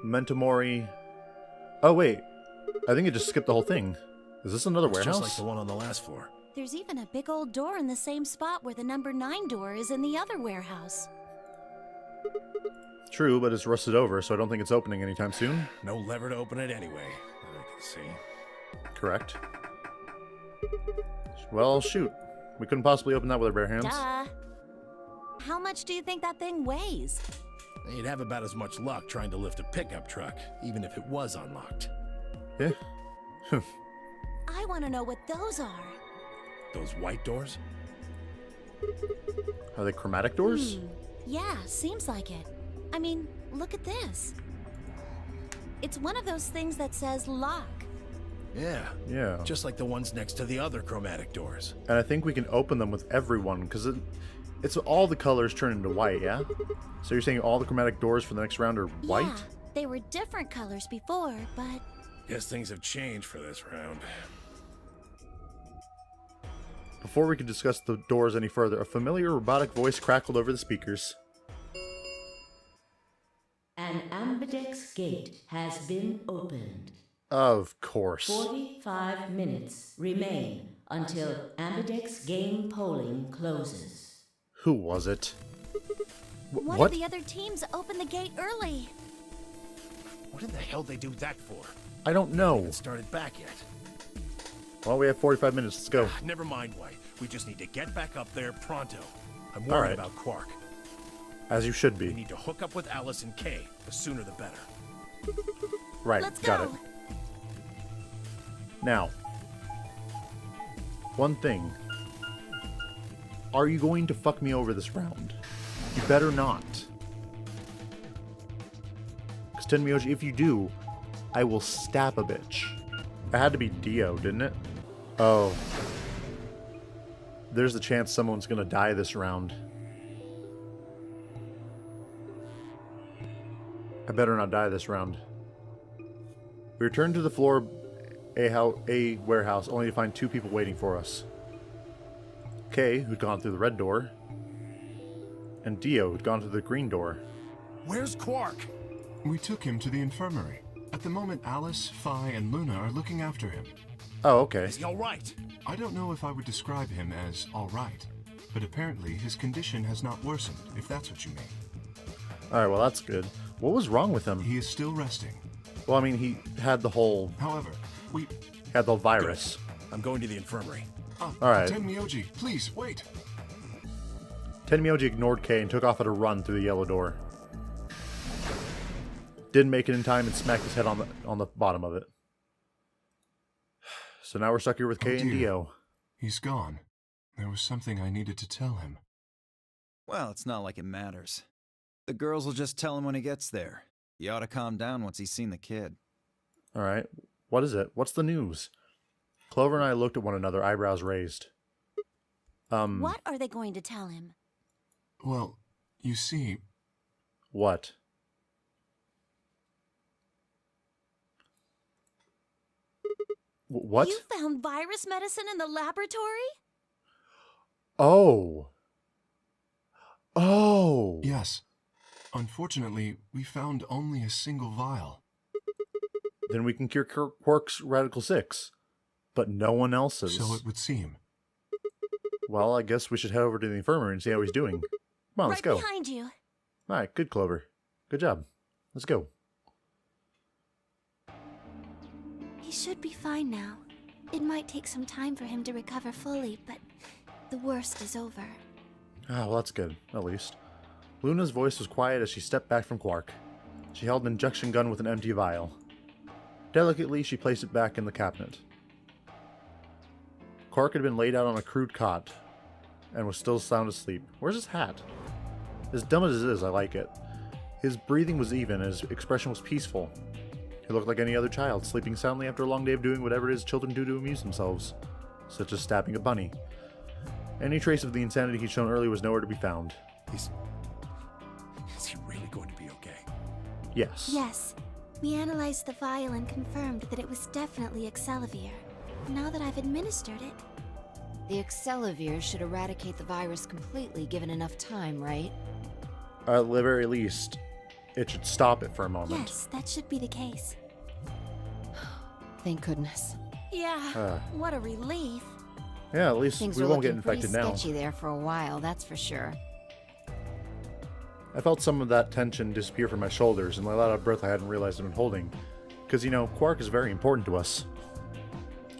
Mentomori. Oh, wait. I think it just skipped the whole thing. Is this another warehouse? Just like the one on the last floor. There's even a big old door in the same spot where the number 9 door is in the other warehouse. True, but it's rusted over, so I don't think it's opening anytime soon. No lever to open it anyway, that I can see. Correct. Well, shoot. We couldn't possibly open that with our bare hands. Duh. How much do you think that thing weighs? You'd have about as much luck trying to lift a pickup truck, even if it was unlocked. Yeah. I want to know what those are. Those white doors? Are they chromatic doors? Yeah, seems like it. I mean, look at this. It's one of those things that says lock. Yeah. Yeah. Just like the ones next to the other chromatic doors. And I think we can open them with everyone, because it's all the colors turn into white, yeah? So you're saying all the chromatic doors for the next round are white? Yeah, they were different colors before, but... Guess things have changed for this round. Before we could discuss the doors any further, a familiar robotic voice crackled over the speakers. An ambidex gate has been opened. Of course. 45 minutes remain until ambidex game polling closes. Who was it? One of the other teams opened the gate early. What in the hell they do that for? I don't know. Haven't started back yet. Well, we have 45 minutes. Let's go. Never mind why. We just need to get back up there pronto. I'm worried about Quark. As you should We be. need to hook up with Alice and Kay. The sooner the better. Right, Let's got go. it. Now, one thing. Are you going to fuck me over this round? You better not. Because Tenmyoji, if you do, I will stab a bitch. It had to be Dio, didn't it? Oh. There's the chance someone's gonna die this round. I better not die this round. We return to the floor a warehouse, only to find 2 people waiting for us. Kay, who'd gone through the red door, and Dio, who'd gone through the green door. Where's Quark? We took him to the infirmary. At the moment, Alice, Phi, and Luna are looking after him. Oh, okay. Is he alright? I don't know if I would describe him as alright, but apparently his condition has not worsened, if that's what you mean. Alright, well that's good. What was wrong with him? He is still resting. Well, I mean, he had the whole... However, we... had the virus. I'm going to the infirmary. Alright. Tenmyoji, please, wait! Tenmyoji ignored Kay and took off at a run through the yellow door. Didn't make it in time and smacked his head on the bottom of it. So now we're stuck here with Kay and Dio. He's gone. There was something I needed to tell him. Well, it's not like it matters. The girls will just tell him when he gets there. He ought to calm down once he's seen the kid. Alright. What is it? What's the news? Clover and I looked at one another, eyebrows raised. What are they going to tell him? Well, you see... What? What? You found virus medicine in the laboratory? Oh. Oh. Yes. Unfortunately, we found only a single vial. Then we can cure Quark's Radical 6. But no one else's. So it would seem. Well, I guess we should head over to the infirmary and see how he's doing. Come on, let's go. Right behind you. Alright, good, Clover. Good job. Let's go. He should be fine now. It might take some time for him to recover fully, but the worst is over. Ah, well, that's good, at least. Luna's voice was quiet as she stepped back from Quark. She held an injection gun with an empty vial. Delicately, she placed it back in the cabinet. Quark had been laid out on a crude cot and was still sound asleep. Where's his hat? As dumb as it is, I like it. His breathing was even, and his expression was peaceful. He looked like any other child, sleeping soundly after a long day of doing whatever it is children do to amuse themselves, such as stabbing a bunny. Any trace of the insanity he'd shown earlier was nowhere to be found. Is he really going to be okay? Yes. Yes. We analyzed the vial and confirmed that it was definitely Excelivir. Now that I've administered it... The Excelivir should eradicate the virus completely given enough time, right? At the very least, it should stop it for a moment. Yes, that should be the case. Thank goodness. Yeah, what a relief. Yeah, at least Things we were won't get looking pretty infected now. sketchy there for a while, that's for sure. I felt some of that tension disappear from my shoulders and I let out a breath I hadn't realized I'd been holding. Because, you know, Quark is very important to us.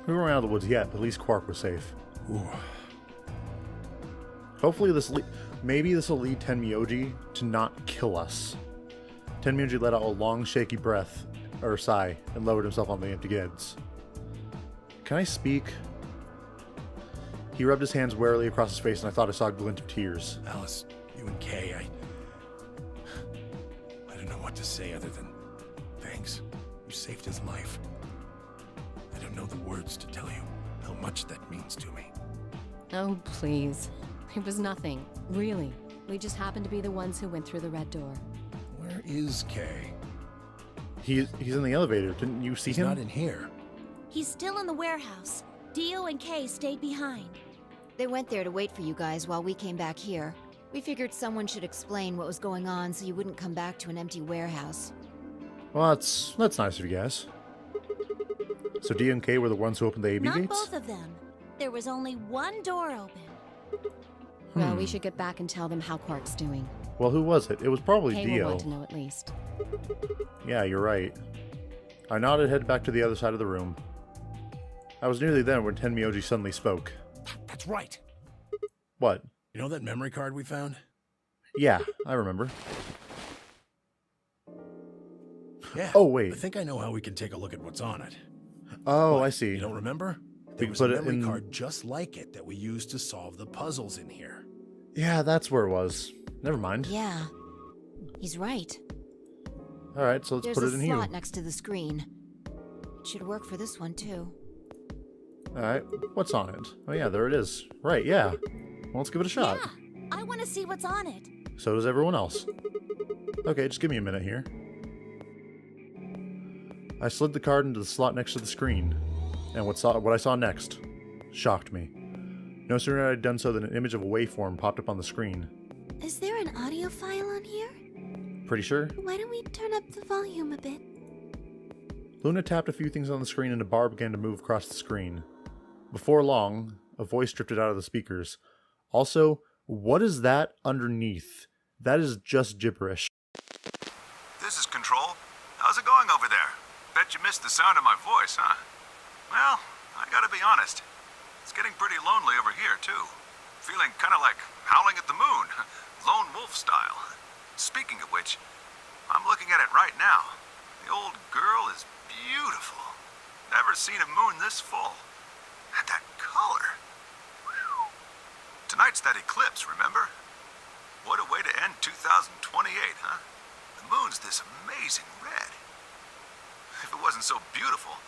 We weren't out of the woods yet, but at least Quark was safe. Ooh. Hopefully maybe this will lead Tenmyoji to not kill us. Tenmyoji let out a long, shaky breath, or sigh, and lowered himself on the empty gids. Can I speak? He rubbed his hands warily across his face and I thought I saw a glint of tears. Alice, you and Kay, I don't know what to say other than thanks. You saved his life. I don't know the words to tell you how much that means to me. Oh, please. It was nothing. Really. We just happened to be the ones who went through the red door. Where is Kay? He's in the elevator. Didn't you see He's him? not in here. He's still in the warehouse. Dio and Kay stayed behind. They went there to wait for you guys while we came back here. We figured someone should explain what was going on so you wouldn't come back to an empty warehouse. Well, that's nice of you guys. So D and K were the ones who opened the AB Not gates? both of them. There was only one door open. Well, we should get back and tell them how Quark's doing. Well, who was it? It was probably Kay will Dio. want to know at least. Yeah, you're right. I nodded, head back to the other side of the room. I was nearly there when Tenmyoji suddenly spoke. That's right. What? You know that memory card we found? Yeah, I remember. Yeah. Oh, wait. I think I know how we can take a look at what's on it. Oh, What? I see. You don't remember? We There can was put a it memory in- card just like it that we used to solve the puzzles in here. Yeah, that's where it was. Never mind. Yeah. He's right. Alright, so let's There's put a it in here. slot next to the screen. It should work for this one, too. Alright, what's on it? Oh yeah, there it is. Right, yeah. Well, let's give it a shot. Yeah, I want to see what's on it. So does everyone else. Okay, just give me a minute here. I slid the card into the slot next to the screen, and what I saw next shocked me. No sooner had I done so than an image of a waveform popped up on the screen. Is there an audio file on here? Pretty sure? Why don't we turn up the volume a bit? Luna tapped a few things on the screen and a bar began to move across the screen. Before long, a voice drifted out of the speakers. Also, what is that underneath? That is just gibberish. This is Control. How's it going over there? Bet you missed the sound of my voice, huh? Well, I gotta be honest. It's getting pretty lonely over here, too. Feeling kinda like howling at the moon. Lone wolf style. Speaking of which, I'm looking at it right now. The old girl is beautiful. Never seen a moon this full. And that color. Whew. Tonight's that eclipse, remember? What a way to end 2028, huh? The moon's this amazing red. If it wasn't so beautiful,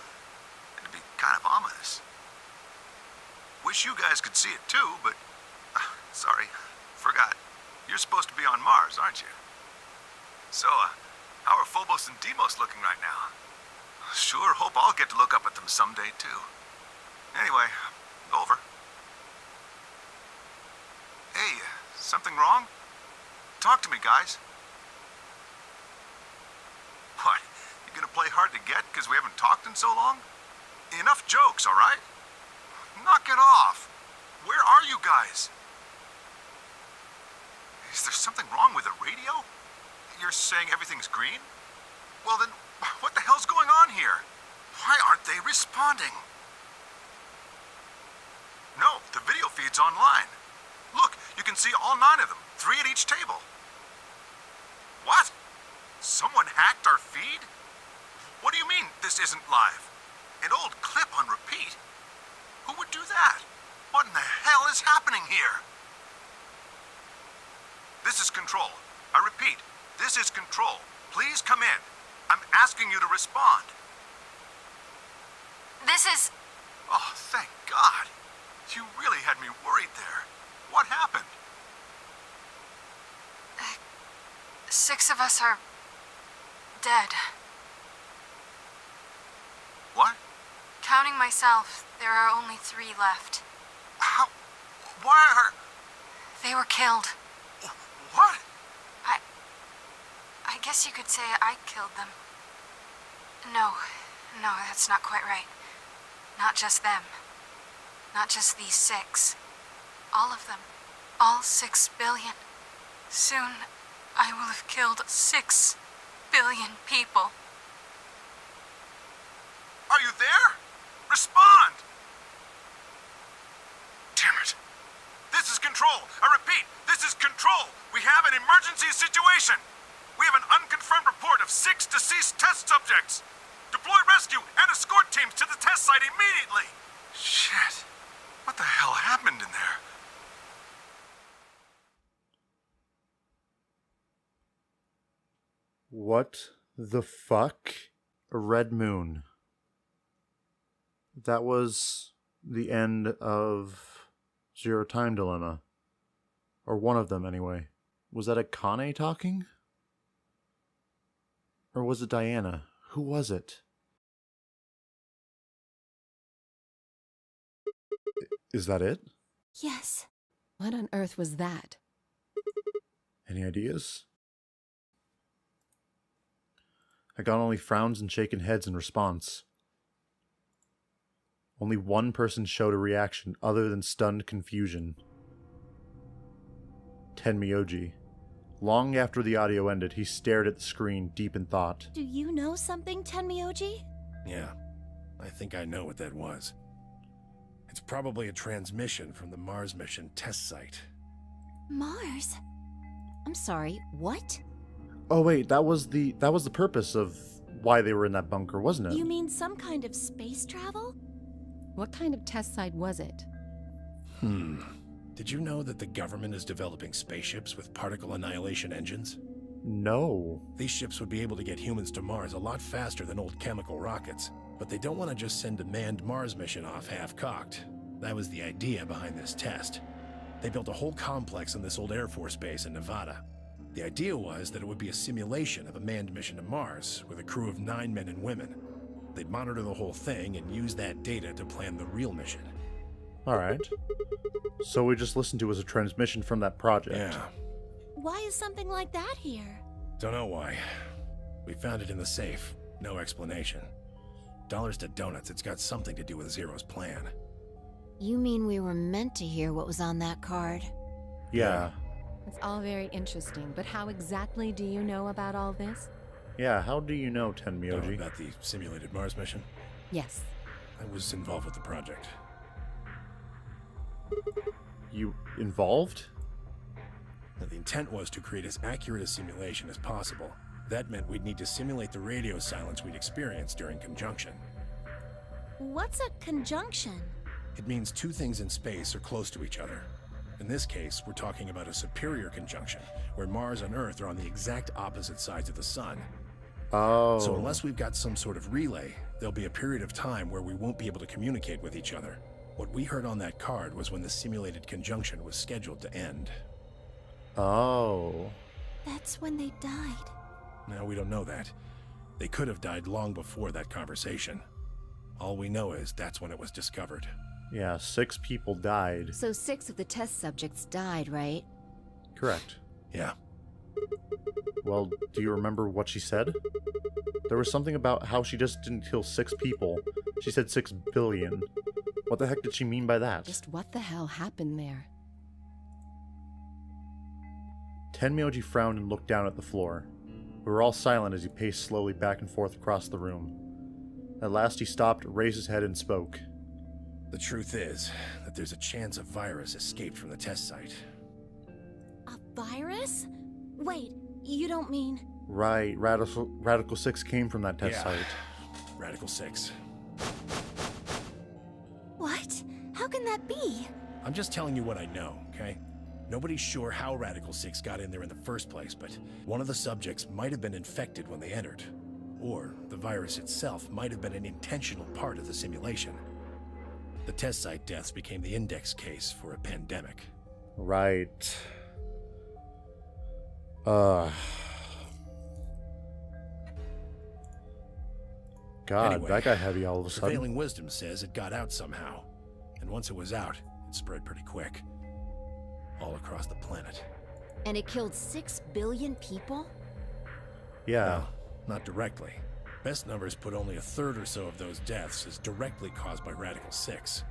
it'd be kind of ominous. Wish you guys could see it too, but... sorry, forgot. You're supposed to be on Mars, aren't you? So, how are Phobos and Deimos looking right now? Sure hope I'll get to look up at them someday too. Anyway, over. Hey, something wrong? Talk to me, guys. What? You gonna play hard to get because we haven't talked in so long? Enough jokes, all right? Knock it off. Where are you guys? Is there something wrong with the radio? You're saying everything's green? Well then, what the hell's going on here? Why aren't they responding? No, the video feed's online. Look, you can see all 9 of them, 3 at each table. What? Someone hacked our feed? What do you mean this isn't live? An old clip on repeat? Who would do that? What in the hell is happening here? This is Control. I repeat, this is Control. Please come in. I'm asking you to respond. This is... Oh, thank God. You really had me worried there. What happened? 6 of us are... dead. What? Counting myself, there are only 3 left. How? Why are... They were killed. What? I guess you could say I killed them. No, that's not quite right. Not just them. Not just these 6. All of them. All 6 billion. Soon, I will have killed 6 billion people. Are you there? Respond! Damn it. This is Control. I repeat, this is Control. We have an emergency situation. We have an unconfirmed report of 6 deceased test subjects. Deploy rescue and escort teams to the test site immediately. Shit. What the hell happened in there? What the fuck? A red moon. That was the end of Zero Time Dilemma. Or one of them, anyway. Was that Akane talking? Or was it Diana? Who was it? Is that it? Yes. What on earth was that? Any ideas? I got only frowns and shaken heads in response. Only one person showed a reaction other than stunned confusion. Tenmyoji. Long after the audio ended, he stared at the screen, deep in thought. Do you know something, Tenmyoji? Yeah, I think I know what that was. It's probably a transmission from the Mars mission test site. Mars? I'm sorry, what? Oh wait, that was the purpose of why they were in that bunker, wasn't it? You mean some kind of space travel? What kind of test site was it? Did you know that the government is developing spaceships with particle annihilation engines? No. These ships would be able to get humans to Mars a lot faster than old chemical rockets, but they don't want to just send a manned Mars mission off half-cocked. That was the idea behind this test. They built a whole complex on this old Air Force base in Nevada. The idea was that it would be a simulation of a manned mission to Mars with a crew of 9 men and women. They'd monitor the whole thing and use that data to plan the real mission. Alright. So we just listened to as a transmission from that project. Yeah. Why is something like that here? Don't know why. We found it in the safe. No explanation. Dollars to donuts, it's got something to do with Zero's plan. You mean we were meant to hear what was on that card? Yeah. It's all very interesting, but how exactly do you know about all this? Yeah, how do you know, Know Tenmyoji? about the simulated Mars mission? Yes. I was involved with the project. You involved? Now, the intent was to create as accurate a simulation as possible. That meant we'd need to simulate the radio silence we'd experienced during conjunction. What's a conjunction? It means 2 things in space are close to each other. In this case, we're talking about a superior conjunction, where Mars and Earth are on the exact opposite sides of the Sun. Oh. So unless we've got some sort of relay, there'll be a period of time where we won't be able to communicate with each other. What we heard on that card was when the simulated conjunction was scheduled to end. Oh. That's when they died. Now, we don't know that. They could have died long before that conversation. All we know is that's when it was discovered. Yeah, 6 people died. So 6 of the test subjects died, right? Correct. Yeah. Well, do you remember what she said? There was something about how she just didn't kill 6 people. She said 6 billion. What the heck did she mean by that? Just what the hell happened there? Tenmyoji frowned and looked down at the floor. We were all silent as he paced slowly back and forth across the room. At last he stopped, raised his head, and spoke. The truth is that there's a chance a virus escaped from the test site. A virus? Wait, you don't mean... Right, Radical 6 came from that test site. Radical 6. What? How can that be? I'm just telling you what I know, okay? Nobody's sure how Radical 6 got in there in the first place, but one of the subjects might have been infected when they entered. Or the virus itself might have been an intentional part of the simulation. The test site deaths became the index case for a pandemic. Right. God, Anyway, that got heavy all of a sudden. prevailing wisdom says it got out somehow. And once it was out, it spread pretty quick. All across the planet. And it killed 6 billion people? Yeah. Well, not directly. Best numbers put only a third or so of those deaths as directly caused by Radical 6.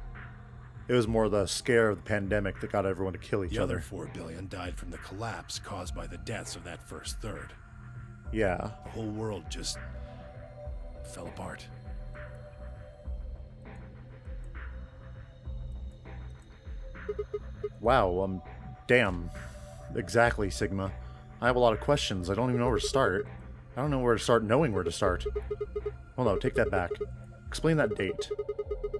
It was more the scare of the pandemic that got everyone to kill each The other. other 4 billion died from the collapse caused by the deaths of that first third. Yeah. The whole world just fell apart. Wow, damn. Exactly, Sigma. I have a lot of questions. I don't even know where to start. I don't know where to start knowing where to start. Well, no, take that back. Explain that date.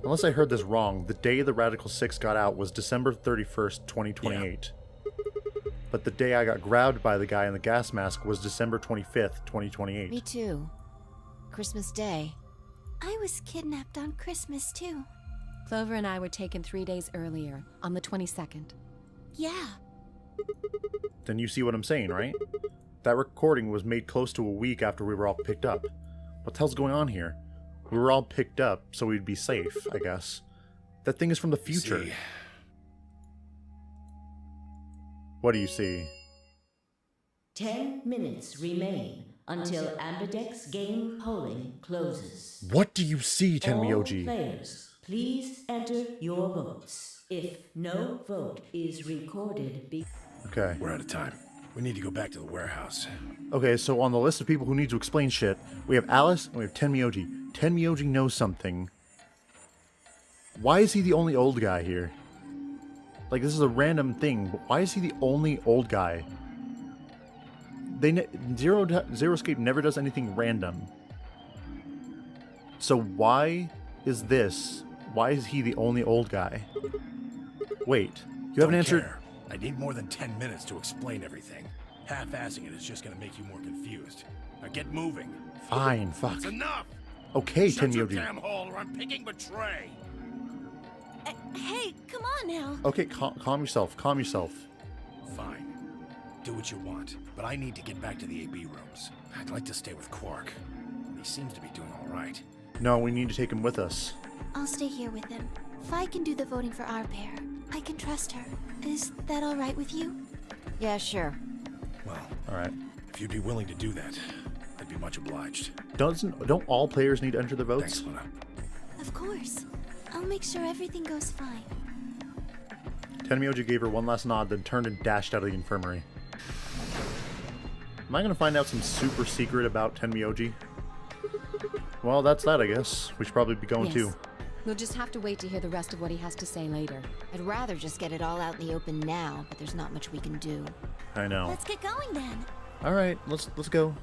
Unless I heard this wrong, the day the Radical 6 got out was December 31st, 2028. But the day I got grabbed by the guy in the gas mask was December 25th, 2028. Me too. Christmas Day. I was kidnapped on Christmas, too. Clover and I were taken 3 days earlier, on the 22nd. Yeah. Then you see what I'm saying, right? That recording was made close to a week after we were all picked up. What the hell's going on here? We were all picked up, so we'd be safe, I guess. That thing is from the future. See, What do you see? 10 minutes remain until Ambidex game polling closes. What do you see, All Tenmyoji? players, please enter your votes. If no vote is recorded, Okay. we're out of time. We need to go back to the warehouse. Okay, so on the list of people who need to explain shit, we have Alice and we have Tenmyoji. Tenmyoji knows something. Why is he the only old guy here? Like, this is a random thing, but why is he the only old guy? Zero Escape never does anything random. So why is he the only old guy? Wait, you haven't answered... Care. I need more than 10 minutes to explain everything. Half-assing it is just gonna make you more confused. Now get moving. Fine, fuck. It's enough! Okay, Shut your Tenmyoji. damn hole or I'm picking Betray! Hey, come on now. Okay, calm yourself, calm yourself. Fine. Do what you want, but I need to get back to the AB rooms. I'd like to stay with Quark. He seems to be doing all right. No, we need to take him with us. I'll stay here with him. Fi can do the voting for our pair. I can trust her. Is that all right with you? Yeah, sure. Well, Alright. if you'd be willing to do that, I'd be much obliged. Don't all players need to enter the Thanks, votes? Luna. Of course. I'll make sure everything goes fine. Tenmyoji gave her one last nod, then turned and dashed out of the infirmary. Am I going to find out some super secret about Tenmyoji? Well, that's that, I guess. We should probably be going Yes. too. We'll just have to wait to hear the rest of what he has to say later. I'd rather just get it all out in the open now, but there's not much we can do. I know. Let's get going then. Alright, let's go.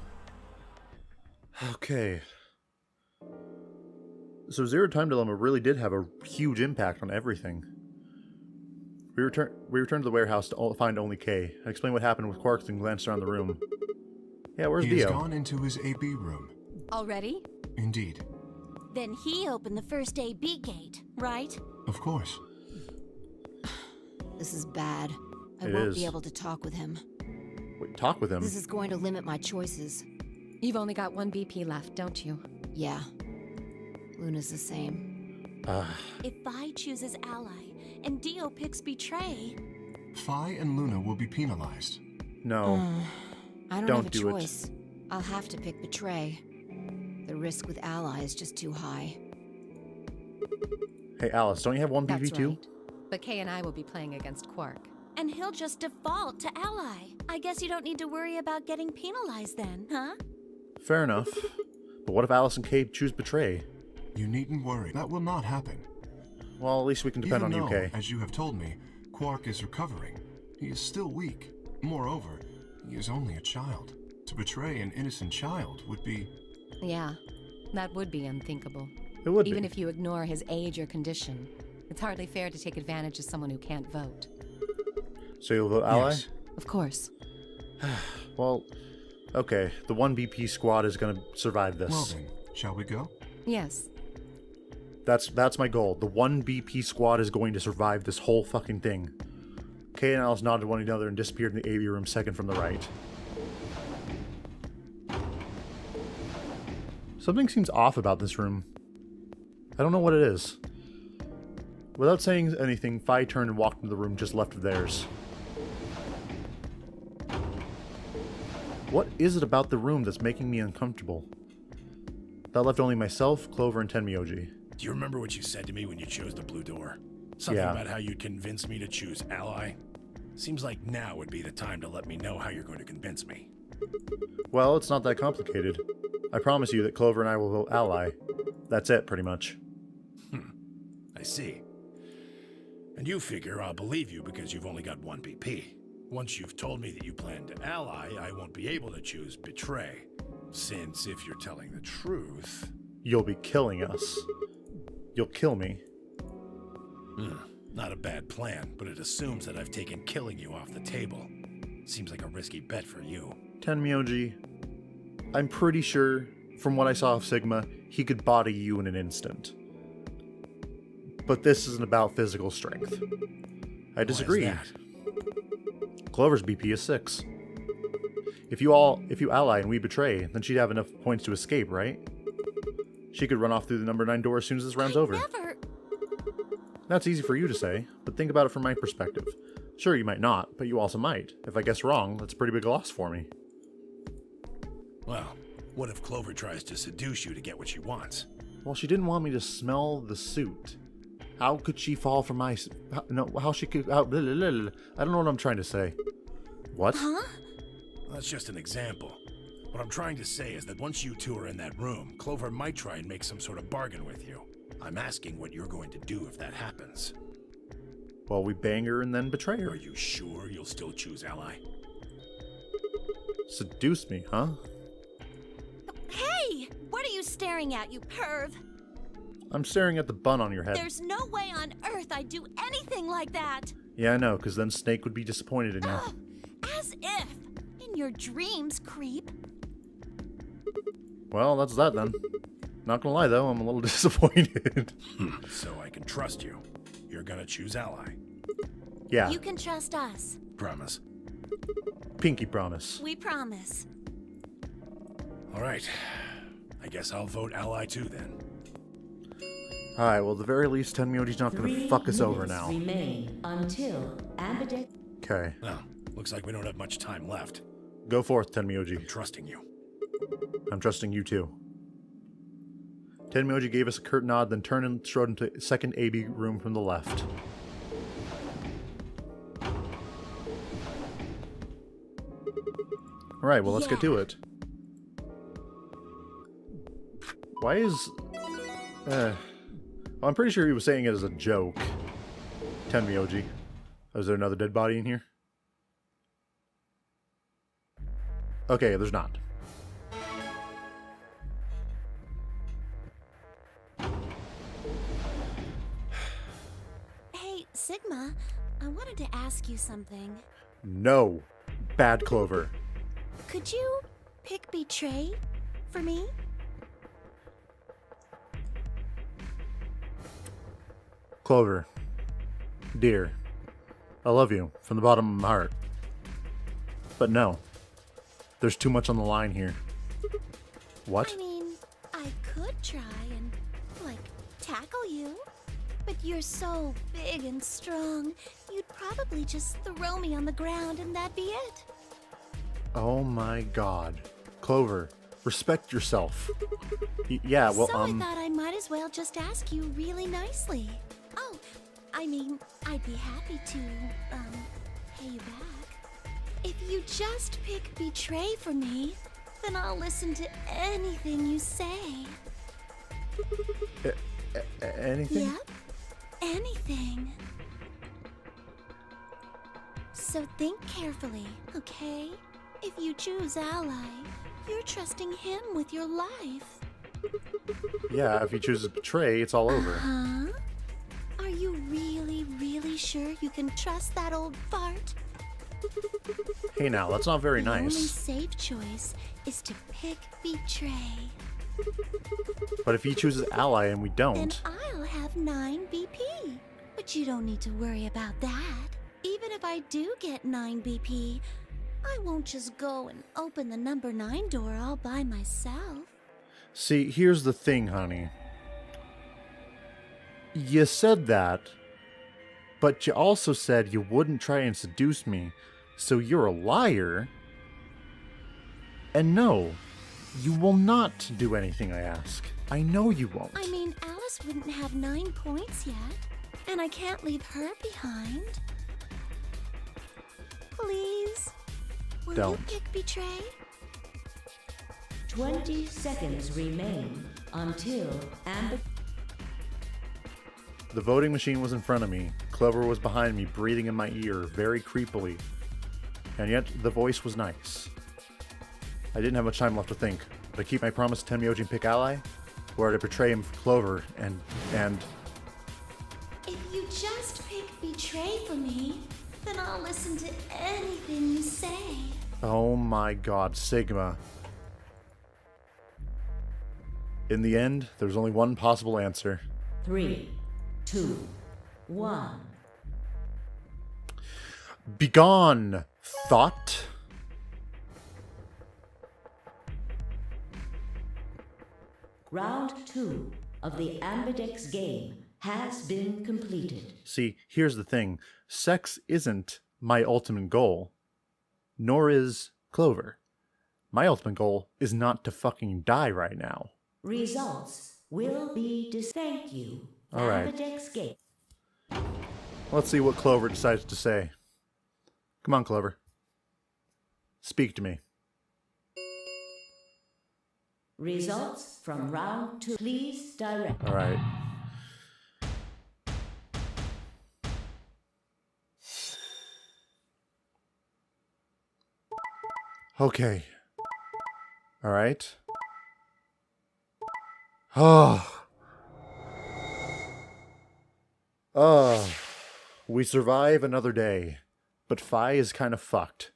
Okay. So Zero Time Dilemma really did have a huge impact on everything. We return to the warehouse to find only Kay. I explained what happened with Quarks and glanced around the room. Yeah, where's He has Dio? gone into his AB room. Already? Indeed. Then he opened the first AB gate, right? Of course. This is bad. I It won't is. be able to talk with him. Wait, talk with him. This is going to limit my choices. You've only got one BP left, don't you? Yeah. Luna's the same. If Vi chooses Ally and Dio picks Betray... Phi and Luna will be penalized. No. I don't Don't have a do it. choice. I'll have to pick Betray. The risk with Ally is just too high. Hey, Alice, don't you have one That's BB too? right. But Kay and I will be playing against Quark. And he'll just default to Ally. I guess you don't need to worry about getting penalized then, huh? Fair enough. But what if Alice and Kay choose Betray? You needn't worry. That will not happen. Well, at least we can depend Even on though, UK. as you have told me, Quark is recovering. He is still weak. Moreover, he is only a child. To betray an innocent child would be... Yeah, that would be unthinkable. It would Even be. if you ignore his age or condition. It's hardly fair to take advantage of someone who can't vote. So you'll vote Ally? Yes. Of course. Well, okay. The 1 BP squad is going to survive this. Well then, shall we go? Yes. That's my goal. The 1 BP squad is going to survive this whole fucking thing. Kay and Alice nodded to one another and disappeared in the AV room second from the right. Something seems off about this room. I don't know what it is. Without saying anything, Phi turned and walked into the room just left of theirs. What is it about the room that's making me uncomfortable? That left only myself, Clover, and Tenmyoji. Do you remember what you said to me when you chose the blue door? Something Yeah. about how you'd convince me to choose Ally? Seems like now would be the time to let me know how you're going to convince me. Well, it's not that complicated. I promise you that Clover and I will vote Ally. That's it, pretty much. I see. And you figure I'll believe you because you've only got one BP. Once you've told me that you plan to ally, I won't be able to choose betray. Since if you're telling the truth... You'll be killing us. You'll kill me. Not a bad plan, but it assumes that I've taken killing you off the table. Seems like a risky bet for you. Tenmyoji, I'm pretty sure, from what I saw of Sigma, he could body you in an instant. But this isn't about physical strength. I disagree. Why is that? Clover's BP is 6. If you ally and we betray, then she'd have enough points to escape, right? She could run off through the number 9 door as soon as this round's over. Never. That's easy for you to say, but think about it from my perspective. Sure, you might not, but you also might. If I guess wrong, that's a pretty big loss for me. Well, what if Clover tries to seduce you to get what she wants? Well, she didn't want me to smell the suit. How could she fall for my... how she could... I don't know what I'm trying to say. What? Huh? That's just an example. What I'm trying to say is that once you two are in that room, Clover might try and make some sort of bargain with you. I'm asking what you're going to do if that happens. Well, we bang her and then betray her. Are you sure you'll still choose Ally? Seduce me, huh? Hey! What are you staring at, you perv? I'm staring at the bun on your head. There's no way on earth I'd do anything like that! Yeah, I know, because then Snake would be disappointed in you. Ugh, as if! In your dreams, creep. Well, that's that then. Not gonna lie, though, I'm a little disappointed. So I can trust you. You're gonna choose Ally. Yeah, You can trust us. Promise. pinky promise. We promise. All right. I guess I'll vote Ally too then. Alright, well, at the very least, Tenmyoji's not gonna 3 fuck us over minutes now. remain until ambidextrous. Okay, Well, looks like we don't have much time left. go forth, Tenmyoji. I'm trusting you. I'm trusting you too. Tenmyoji gave us a curt nod, then turned and strode into second AB room from the left. Alright, well, let's get to it. Why is... I'm pretty sure he was saying it as a joke. Tenmyoji. Is there another dead body in here? Okay, there's not. Hey, Sigma, I wanted to ask you something. No. Bad Clover. Could you pick betray for me? Clover. Dear. I love you from the bottom of my heart. But no. There's too much on the line here. What? I mean, I could try and, like, tackle you. But you're so big and strong, you'd probably just throw me on the ground and that'd be it. Oh my god. Clover, respect yourself. Yeah, well, So I thought I might as well just ask you really nicely. Oh, I mean, I'd be happy to, pay you back. If you just pick betray for me, then I'll listen to anything you say. anything? Yep, anything. So think carefully, okay? If you choose Ally, you're trusting him with your life. Yeah, if he chooses betray, it's all over. Huh? Are you really, really sure you can trust that old fart? Hey now, that's not very The only nice. safe choice is to pick betray. But if he chooses ally and we Then don't... I'll have 9 BP. But you don't need to worry about that. Even if I do get 9 BP, I won't just go and open the number 9 door all by myself. See, here's the thing, honey. You said that, but you also said you wouldn't try and seduce me, so you're a liar. And no, you will not do anything I ask. I know you won't. I mean, Alice wouldn't have 9 points yet, and I can't leave her behind. Please, will Don't. you pick Betray? 20 seconds remain until Amber. The voting machine was in front of me. Clover was behind me, breathing in my ear, very creepily. And yet, the voice was nice. I didn't have much time left to think. Did I keep my promise to Tenmyoji and pick ally? Or did I betray him for Clover and... If you just pick Betray for me, then I'll listen to anything you say. Oh my god, Sigma. In the end, there's only one possible answer. 3, 2, 1. Begone, thought! Round 2 of the Ambidex game has been completed. See, here's the thing. Sex isn't my ultimate goal. Nor is Clover. My ultimate goal is not to fucking die right now. Results will be Thank you. All right. Ambidex game. Let's see what Clover decides to say. Come on, Clover. Speak to me. Results from round 2. Please direct. All right. Okay. All right. Oh. We survive another day. But Fi is kind of fucked.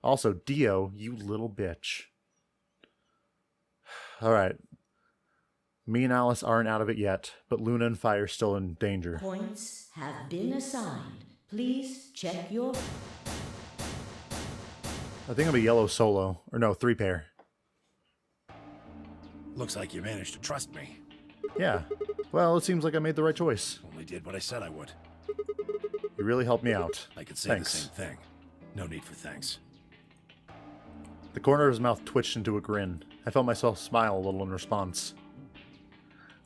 Also, Dio, you little bitch. Alright. Me and Alice aren't out of it yet, but Luna and Fi are still in danger. Points have been assigned. Please check your... I think I'm a yellow solo. Or no, 3-pair. Looks like you managed to trust me. Yeah. Well, it seems like I made the right choice. Only did what I said I would. You really helped me out. I could say Thanks. the same thing. No need for thanks. The corner of his mouth twitched into a grin. I felt myself smile a little in response.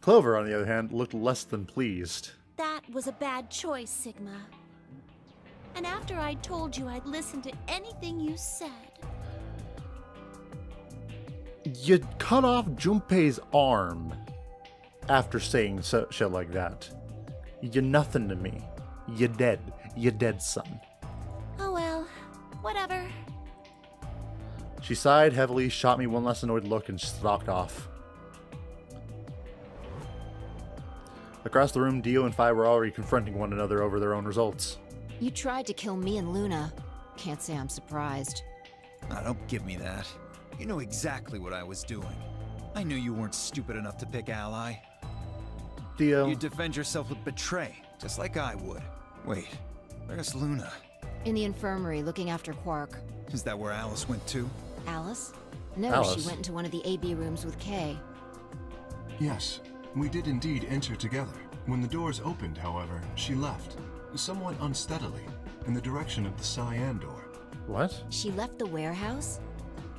Clover, on the other hand, looked less than pleased. That was a bad choice, Sigma. And after I told you I'd listen to anything you said. You cut off Junpei's arm after saying shit like that. You're nothing to me. You're dead. You're dead, son. Oh well, whatever. She sighed heavily, shot me one last annoyed look, and stalked off. Across the room, Dio and Fi were already confronting one another over their own results. You tried to kill me and Luna. Can't say I'm surprised. Ah, don't give me that. You know exactly what I was doing. I knew you weren't stupid enough to pick ally. Dio... You'd defend yourself with betray, just like I would. Wait, where's Luna? In the infirmary, looking after Quark. Is that where Alice went too? Alice? No, Alice. she went into one of the AB rooms with Kay. Yes, we did indeed enter together. When the doors opened, however, she left, somewhat unsteadily, in the direction of the cyan door. What? She left the warehouse?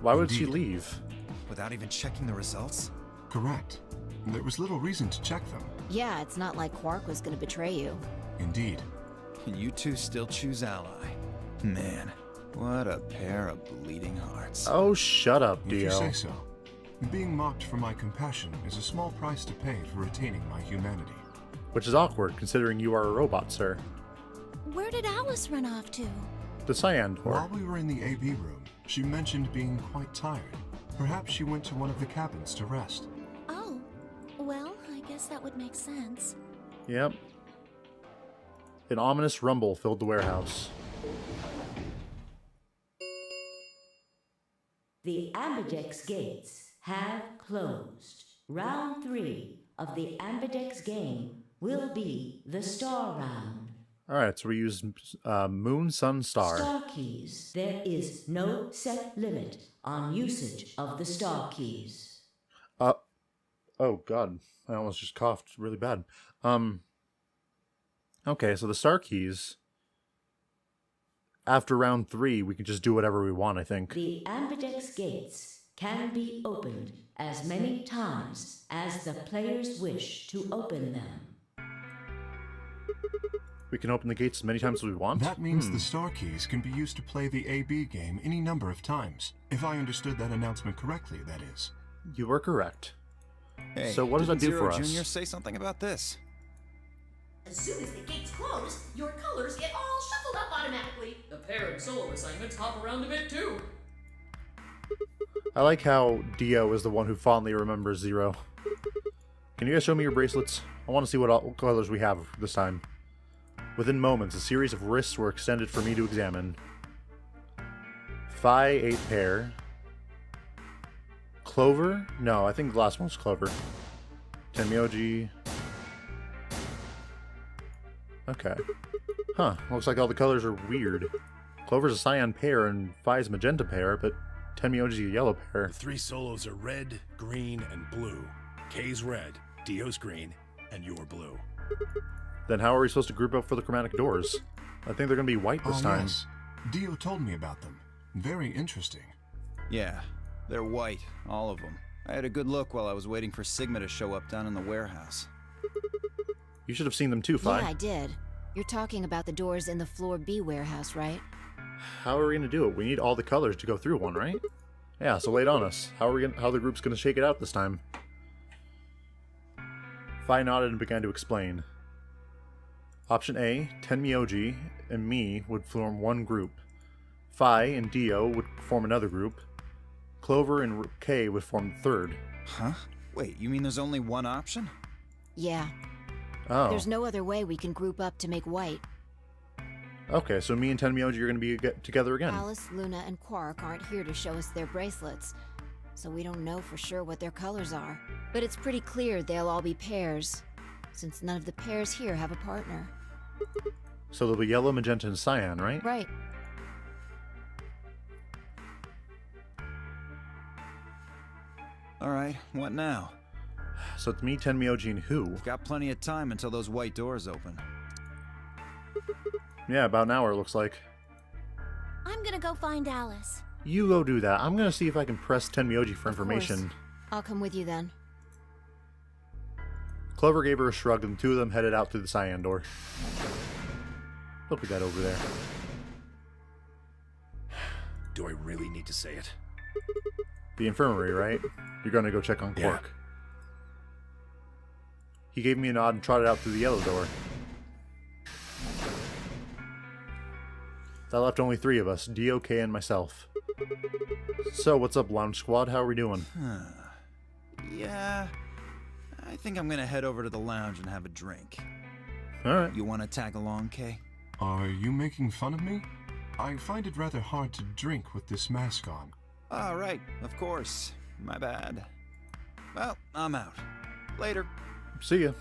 Why would she Indeed. leave? Without even checking the results? Correct. There was little reason to check them. Yeah, it's not like Quark was gonna betray you. Indeed. And you two still choose ally. Man, what a pair of bleeding hearts. Oh, shut up, If you Dio. say so. Being mocked for my compassion is a small price to pay for retaining my humanity. Which is awkward, considering you are a robot, sir. Where did Alice run off to? The cyan door. While we were in the AB room, she mentioned being quite tired. Perhaps she went to one of the cabins to rest. Oh, well, I guess that would make sense. Yep. An ominous rumble filled the warehouse. The Ambidex gates have closed. Round 3 of the Ambidex game will be the Star Round. Alright, so we use Moon, Sun, Star. Star keys. There is no set limit on usage of the star keys. Oh god, I almost just coughed really bad. Okay, so the star keys, after round 3, we can just do whatever we want, I think. The Ambidex gates can be opened as many times as the players wish to open them. We can open the gates as many times as we want? That means the star keys can be used to play the AB game any number of times. If I understood that announcement correctly, that is. You are correct. Hey, so what does that do Zero for us? Jr. say something about this? As soon as the gates close, your colors get all shuffled up automatically. The pair and solo assignments hop around a bit too. I like how Dio is the one who fondly remembers Zero. Can you guys show me your bracelets? I want to see what colors we have this time. Within moments, a series of wrists were extended for me to examine. Phi 8 pair. Clover? No, I think the last one was Clover. Tenmyoji. Okay. Huh, looks like all the colors are weird. Clover's a cyan pair and Phi's a magenta pair, but Tenmyoji's a yellow pair. The 3 solos are red, green, and blue. K's red, Dio's green, and you're blue. Then how are we supposed to group up for the chromatic doors? I think they're going to be white this time. Yes. Dio told me about them. Very interesting. Yeah, they're white, all of them. I had a good look while I was waiting for Sigma to show up down in the warehouse. You should have seen them too, Phi. Yeah, I did. You're talking about the doors in the Floor B warehouse, right? How are we going to do it? We need all the colors to go through one, right? Yeah, so lay it on us. How the group's going to shake it out this time? Phi nodded and began to explain. Option A, Tenmyoji and me would form one group. Phi and Dio would form another group. Clover and K would form the third. Huh? Wait, you mean there's only one option? Yeah. Oh. There's no other way we can group up to make white. Okay, so me and Tenmyoji are going to be together again. Alice, Luna, and Quark aren't here to show us their bracelets, so we don't know for sure what their colors are. But it's pretty clear they'll all be pairs, since none of the pairs here have a partner. So there'll be yellow, magenta, and cyan, right? Right. Alright, what now? So it's me, Tenmyoji, and who? We've got plenty of time until those white doors open. Yeah, about an hour, it looks like. I'm gonna go find Alice. You go do that. I'm going to see if I can press Tenmyoji for Of information. course. I'll come with you then. Clover gave her a shrug, and the two of them headed out through the cyan door. Look at that over there. Do I really need to say it? The infirmary, right? You're going to go check on Quark. Yeah. He gave me a nod and trotted out through the yellow door. That left only 3 of us, Dio, K, and myself. So, what's up, Lounge Squad? How are we doing? Yeah, I think I'm gonna head over to the lounge and have a drink. Alright. You wanna tag along, Kay? Are you making fun of me? I find it rather hard to drink with this mask on. Oh, right, of course. My bad. Well, I'm out. Later. See ya.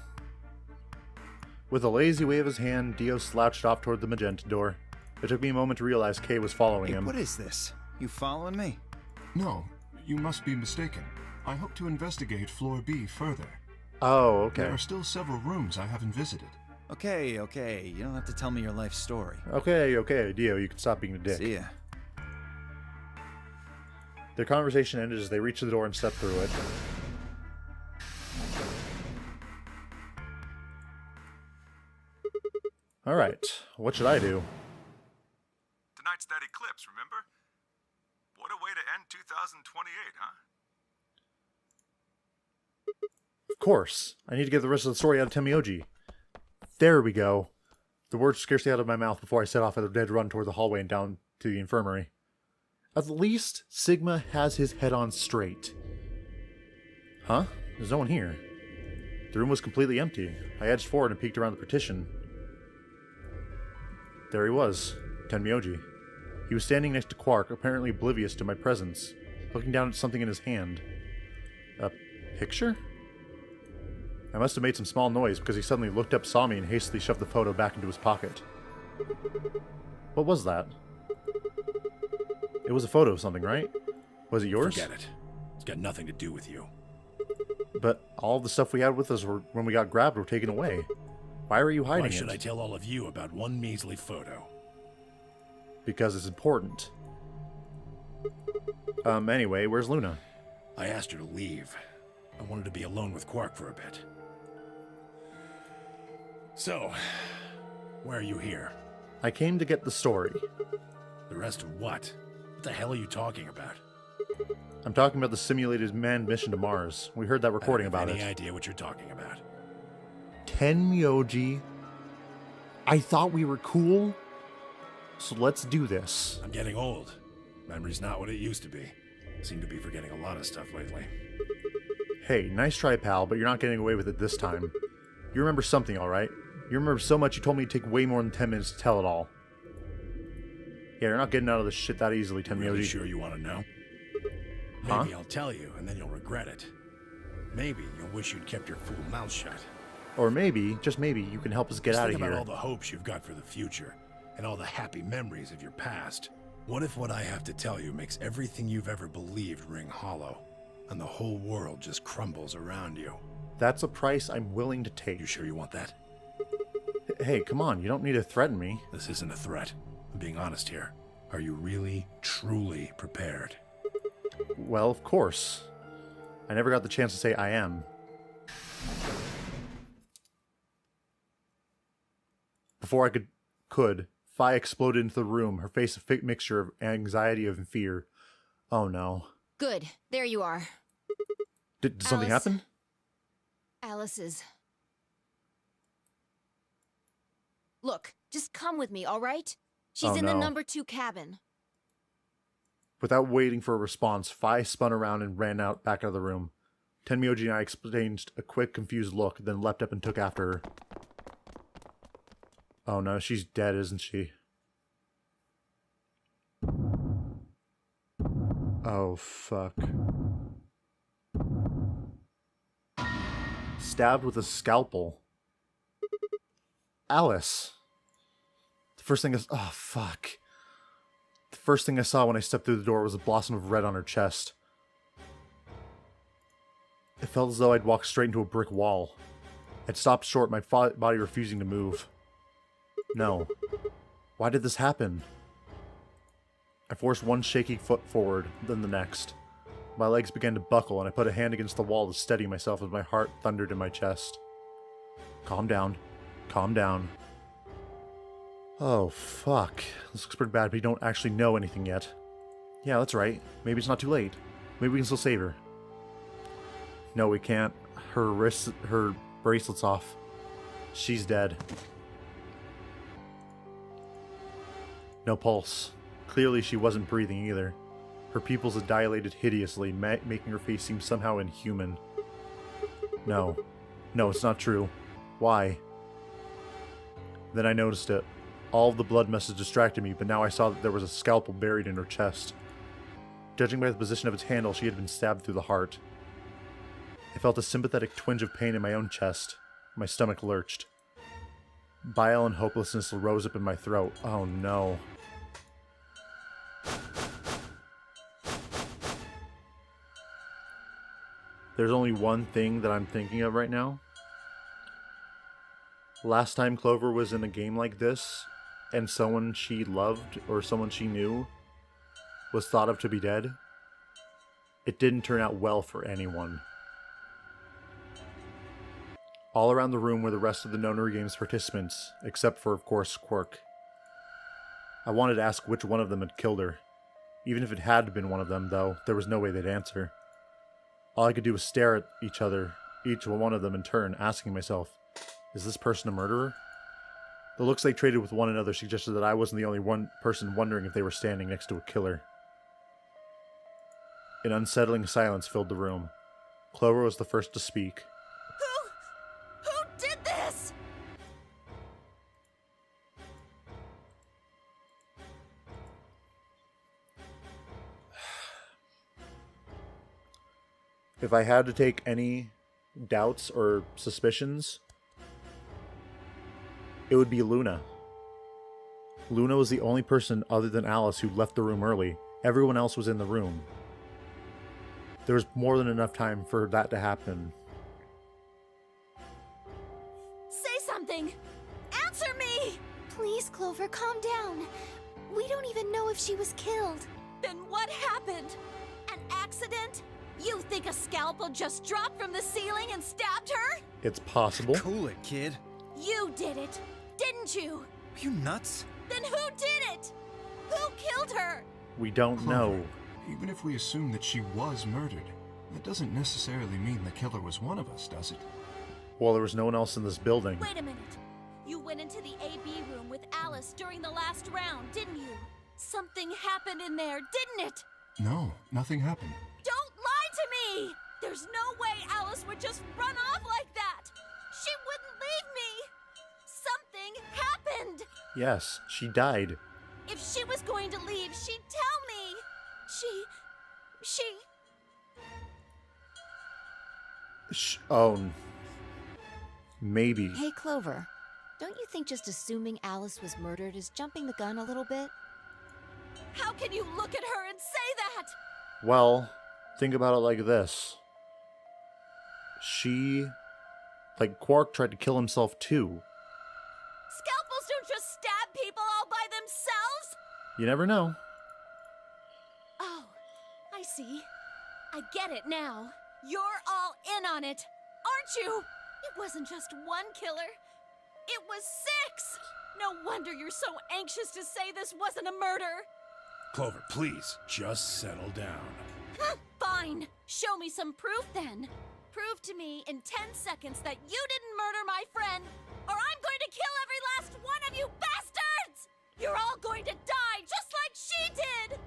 With a lazy wave of his hand, Dio slouched off toward the magenta door. It took me a moment to realize Kay was following him. What is this? You following me? No, you must be mistaken. I hope to investigate Floor B further. Oh, okay. There are still several rooms I haven't visited. Okay. You don't have to tell me your life story. Okay, Dio, you can stop being a dick. See ya. Their conversation ended as they reached the door and stepped through it. Alright, what should I do? Tonight's that eclipse, remember? What a way to end 2028, huh? Of course. I need to get the rest of the story out of Tenmyoji. There we go. The words scarcely out of my mouth before I set off at a dead run toward the hallway and down to the infirmary. At least, Sigma has his head on straight. Huh? There's no one here. The room was completely empty. I edged forward and peeked around the partition. There he was, Tenmyoji. He was standing next to Quark, apparently oblivious to my presence, looking down at something in his hand. A picture? I must have made some small noise because he suddenly looked up, saw me, and hastily shoved the photo back into his pocket. What was that? It was a photo of something, right? Was it yours? Forget it. It's got nothing to do with you. But all the stuff we had with us when we got grabbed were taken away. Why are you hiding it? Why should I tell all of you about one measly photo? Because it's important. Anyway, where's Luna? I asked her to leave. I wanted to be alone with Quark for a bit. So, why are you here? I came to get the story. The rest of what? What the hell are you talking about? I'm talking about the simulated manned mission to Mars. We heard that recording about I don't it. have any idea what you're talking about. Tenmyoji, I thought we were cool, so let's do this. I'm getting old. Memory's not what it used to be. Seem to be forgetting a lot of stuff lately. Hey, nice try, pal, but you're not getting away with it this time. You remember something, alright? You remember so much you told me to take way more than 10 minutes to tell it all. Yeah, you're not getting out of this shit that easily, Tenmyoji. Really sure you want to know? Huh? Maybe I'll tell you, and then you'll regret it. Maybe you'll wish you'd kept your fool mouth shut. Or maybe, just maybe, you can help us get out of Think here. about all the hopes you've got for the future, and all the happy memories of your past. What if what I have to tell you makes everything you've ever believed ring hollow, and the whole world just crumbles around you? That's a price I'm willing to take. You sure you want that? Hey, come on, you don't need to threaten me. This isn't a threat. I'm being honest here. Are you really, truly prepared? Well, of course. I never got the chance to say I am. Before I could, Fi exploded into the room, her face a thick mixture of anxiety and fear. Oh no. Good. There you are. Did something Alice. happen? Alice is... Look, just come with me, all right? She's Oh, in the no. number 2 cabin. Without waiting for a response, Fi spun around and ran out back out of the room. Tenmyoji and I exchanged a quick, confused look, then leapt up and took after her. Oh no, she's dead, isn't she? Oh, fuck. Stabbed with a scalpel. Alice. The first thing oh, fuck. The first thing I saw when I stepped through the door was a blossom of red on her chest. It felt as though I'd walked straight into a brick wall. I'd stopped short, my body refusing to move. No. Why did this happen? I forced one shaky foot forward, then the next. My legs began to buckle, and I put a hand against the wall to steady myself as my heart thundered in my chest. Calm down. Calm down. Oh, fuck. This looks pretty bad, but we don't actually know anything yet. Yeah, that's right. Maybe it's not too late. Maybe we can still save her. No, we can't. Her bracelet's off. She's dead. No pulse. Clearly she wasn't breathing either. Her pupils had dilated hideously, making her face seem somehow inhuman. No. No, it's not true. Why? Then I noticed it. All of the blood must have distracted me, but now I saw that there was a scalpel buried in her chest. Judging by the position of its handle, she had been stabbed through the heart. I felt a sympathetic twinge of pain in my own chest. My stomach lurched. Bile and hopelessness rose up in my throat. Oh no. There's only one thing that I'm thinking of right now. Last time Clover was in a game like this, and someone she loved or someone she knew was thought of to be dead, it didn't turn out well for anyone. All around the room were the rest of the Nonary Games participants, except for, of course, Quark. I wanted to ask which one of them had killed her. Even if it had been one of them, though, there was no way they'd answer. All I could do was stare at each one of them in turn, asking myself, is this person a murderer? The looks they traded with one another suggested that I wasn't the only one person wondering if they were standing next to a killer. An unsettling silence filled the room. Clover was the first to speak. Who did this? If I had to take any doubts or suspicions, it would be Luna. Luna was the only person other than Alice who left the room early. Everyone else was in the room. There was more than enough time for that to happen. Say something! Answer me! Please, Clover, calm down. We don't even know if she was killed. Then what happened? An accident? You think a scalpel just dropped from the ceiling and stabbed her? It's possible. Cool it, kid. You did it, didn't you? Are you nuts? Then who did it? Who killed her? We don't know. Even if we assume that she was murdered, that doesn't necessarily mean the killer was one of us, does it? Well, there was no one else in this building. Wait a minute. You went into the AB room with Alice during the last round, didn't you? Something happened in there, didn't it? No, nothing happened. Don't lie to me! There's no way Alice would just run off like that! She wouldn't leave me! Something happened! Yes, she died. If she was going to leave, she'd tell me! Oh. Maybe. Hey, Clover. Don't you think just assuming Alice was murdered is jumping the gun a little bit? How can you look at her and say that? Well, think about it like this. Quark tried to kill himself too. Scalpels don't just stab people all by themselves! You never know. Oh, I see. I get it now. You're all in on it, aren't you? It wasn't just one killer. It was 6! No wonder you're so anxious to say this wasn't a murder. Clover, please, just settle down. Fine. Show me some proof then. Prove to me in 10 seconds that you didn't murder my friend, or I'm going to kill every last one of you bastards! You're all going to die just like she did!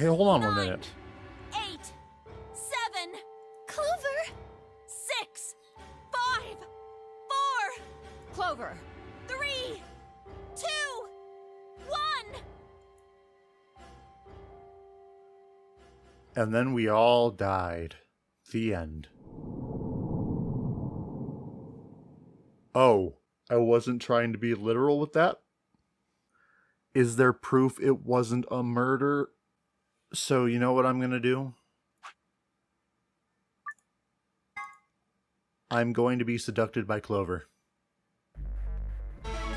Hey, hold on 1 9, minute. 8, 7, Clover! 6, 5, 4, Clover! 3, 2, 1. And then we all died. The end. Oh, I wasn't trying to be literal with that. Is there proof it wasn't a murder? So you know what I'm gonna do? I'm going to be seducted by Clover.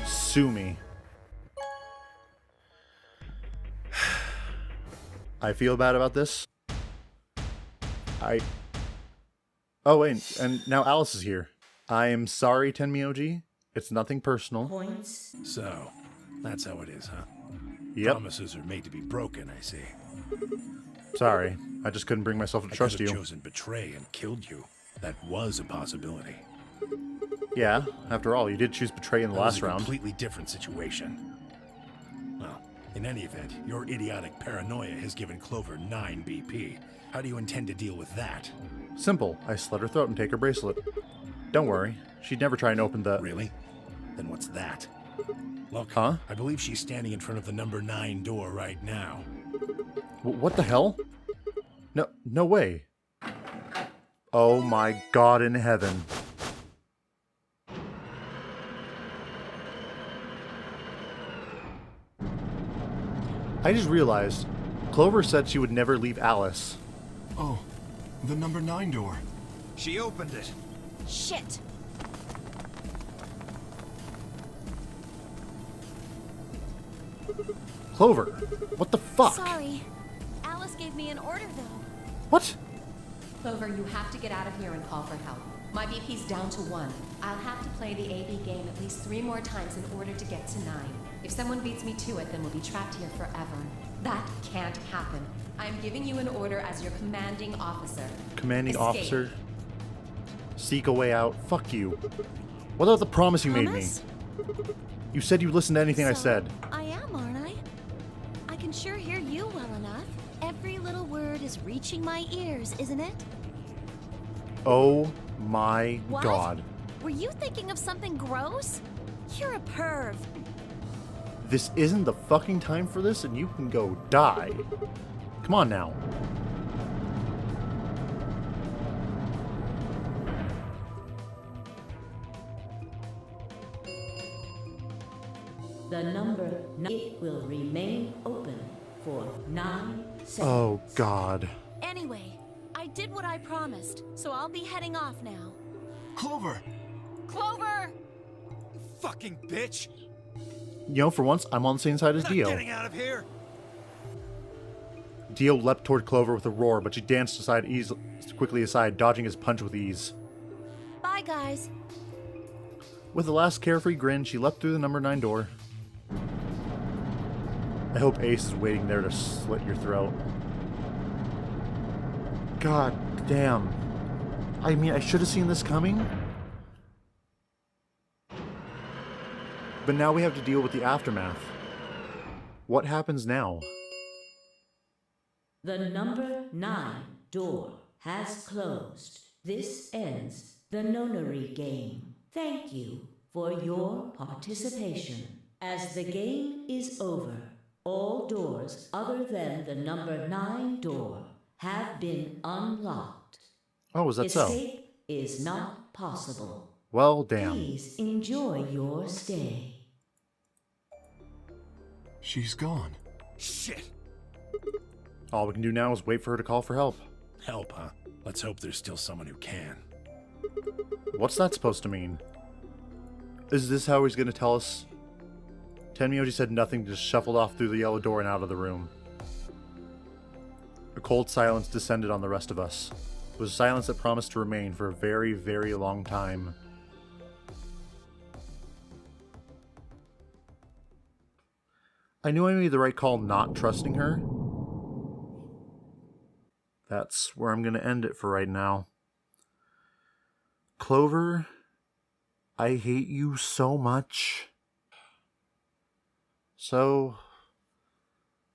Sue me. I feel bad about this. Oh, wait, and now Alice is here. I am sorry, Tenmyoji. It's nothing personal. Points. So, that's how it is, huh? Yep. Promises are made to be broken, I see. Sorry. I just couldn't bring myself to trust I could you. have chosen betray and killed you. That was a possibility. Yeah, after all, you did choose betray in the That was last a round. completely different situation. Well, in any event, your idiotic paranoia has given Clover 9 BP. How do you intend to deal with that? Simple. I slit her throat and take her bracelet. Don't worry. She'd never try and open the... Really? Then what's that? Look, Huh? I believe she's standing in front of the number 9 door right now. What the hell? No way. Oh my God in heaven. I just realized Clover said she would never leave Alice. Oh, the number 9 door. She opened it. Shit. Clover, what the fuck? Sorry. Alice gave me an order, though. What? Clover, you have to get out of here and call for help. My BP's down to 1. I'll have to play the AB game at least 3 more times in order to get to 9. If someone beats me to it, then we'll be trapped here forever. That can't happen. I'm giving you an order as your commanding officer. Commanding Escape. officer? Seek a way out? Fuck you. What about the promise you made me? Promise? You said you'd listen to anything I So, said. I am, aren't I? I can sure hear you well enough. Every little word is reaching my ears, isn't it? Oh my What? God. Were you thinking of something gross? You're a perv. This isn't the fucking time for this, and you can go die. Come on now. The number 9 will remain open for 9 seconds. Oh God. Anyway, I did what I promised, so I'll be heading off now. Clover! Clover! Fucking bitch! You know, for once, I'm on the same side as Not Dio. getting out of here. Dio leapt toward Clover with a roar, but she danced quickly aside, dodging his punch with ease. Bye, guys. With a last carefree grin, she leapt through the number 9 door. I hope Ace is waiting there to slit your throat. God damn. I mean, I should have seen this coming. But now we have to deal with the aftermath. What happens now? The number 9 door has closed. This ends the Nonary game. Thank you for your participation. As the game is over, all doors other than the number 9 door have been unlocked. Oh, is that so? Escape is not possible. Well, damn. Please enjoy your stay. She's gone. Shit! All we can do now is wait for her to call for help. Help, huh? Let's hope there's still someone who can. What's that supposed to mean? Is this how he's going to tell us? Tenmyoji said nothing, just shuffled off through the yellow door and out of the room. A cold silence descended on the rest of us. It was a silence that promised to remain for a very, very long time. I knew I made the right call not trusting her. That's where I'm going to end it for right now. Clover, I hate you so much. So,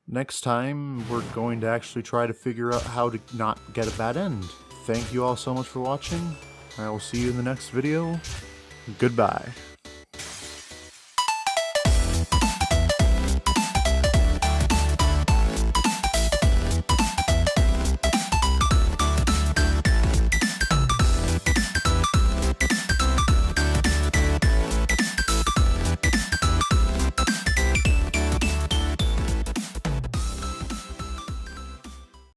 next time we're going to actually try to figure out how to not get a bad end. Thank you all so much for watching. I will see you in the next video. Goodbye.